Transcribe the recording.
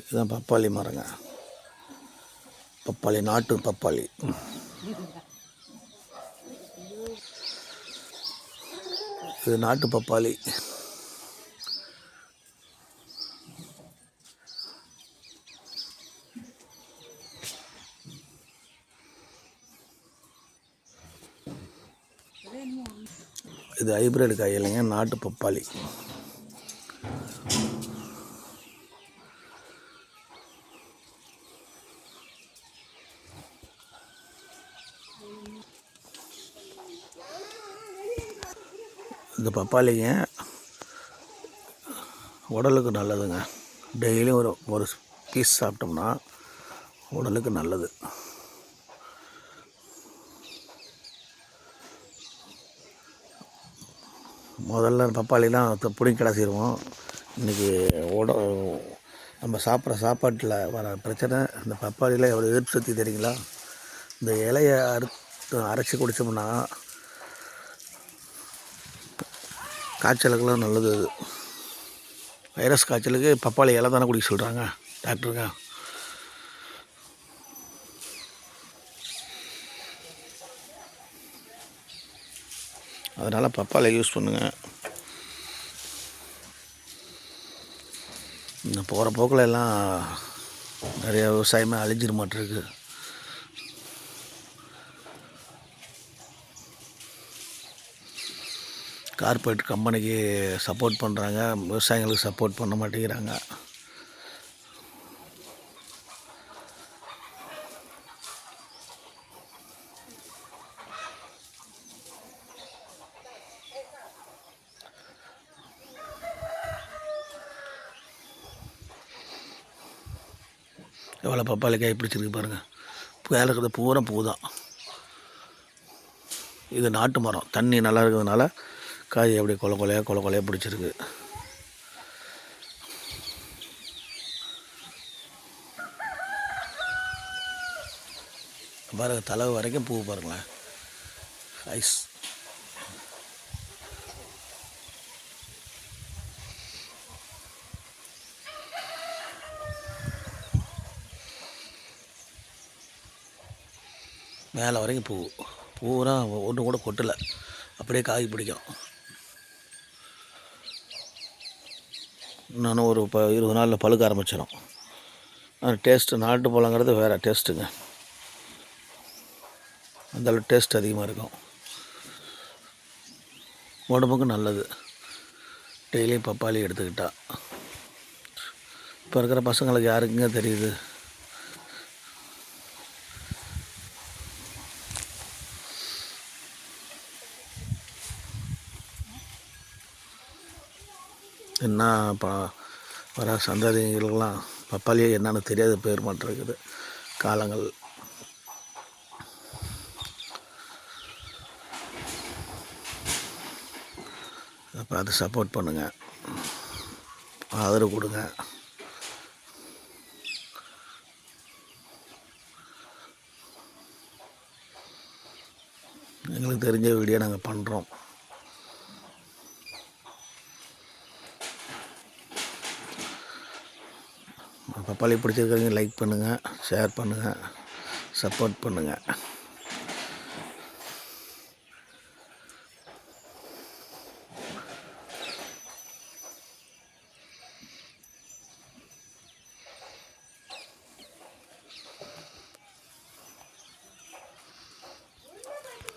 இதுதான் பப்பாளி மரங்க. பப்பாளி, நாட்டு பப்பாளி. இது நாட்டு பப்பாளி. இது ஹைப்ரிட் காய் இல்லைங்க, நாட்டு பப்பாளி. இந்த பப்பாளிங்க உடலுக்கு நல்லதுங்க. டெய்லியும் ஒரு பீஸ் சாப்பிட்டோம்னா உடலுக்கு நல்லது. முதல்ல பப்பாளிலாம் பிடிங்கி கடைசிடுவோம். இன்றைக்கி நம்ம சாப்பிட்ற சாப்பாட்டில் வர பிரச்சனை இந்த பப்பாளியில் எவ்வளோ எதிர்ப்பு சக்தி தெரியுங்களா? இந்த இலையை அரைச்சி குடித்தோம்னா காய்ச்சலுக்கெல்லாம் நல்லது. அது வைரஸ் காய்ச்சலுக்கு பப்பாளி இலை தானே குடிக்க சொல்கிறாங்க டாக்டருங்க. அதனால் பப்பாளி யூஸ் பண்ணுங்கள். இந்த போகிற போக்கில் எல்லாம் நிறைய விவசாயமே அழிஞ்சிட மாட்டிருக்கு. கார்பரேட் கம்பெனிக்கு சப்போர்ட் பண்ணுறாங்க, விவசாயிகளுக்கு சப்போர்ட் பண்ண மாட்டேங்கிறாங்க. எவ்வளோ பப்பாளி காய் பிடிச்சிருக்கு பாருங்கள். மேலே இருக்கிறது பூரா பூ தான். இது நாட்டு மரம், தண்ணி நல்லா இருக்கிறதுனால காய் அப்படி கொலை கொலையாக பிடிச்சிருக்கு. பாருங்கள், தலை வரைக்கும் பூ பாருங்களேன். ஐஸ். மேலே வரைக்கும் பூரா ஒன்று கூட கொட்டலை, அப்படியே காய் பிடிக்கும். இன்னொன்று ஒரு 20 நாளில் பழுக்க ஆரம்பிச்சிடும். டேஸ்ட்டு நாட்டு பழங்கிறது வேறு டேஸ்ட்டுங்க. அந்தளவு டேஸ்ட் அதிகமாக இருக்கும். உடம்புக்கும் நல்லது டெய்லியும் பப்பாளி எடுத்துக்கிட்டால். இப்போ இருக்கிற பசங்களுக்கு யாருக்குங்க தெரியுது? என்ன வர சந்ததிகளுக்கெல்லாம் பப்பாளியே என்னன்னு தெரியாத பேர் மாட்டிருக்குது காலங்கள். அப்போ அதை சப்போர்ட் பண்ணுங்கள், ஆதரவு கொடுங்க. எங்களுக்கு தெரிஞ்ச வீடியோ நாங்கள் பண்ணுறோம். பப்பாளி பிடிச்சிருக்கிறவங்க லைக் பண்ணுங்கள், ஷேர் பண்ணுங்கள், சப்போர்ட் பண்ணுங்கள்.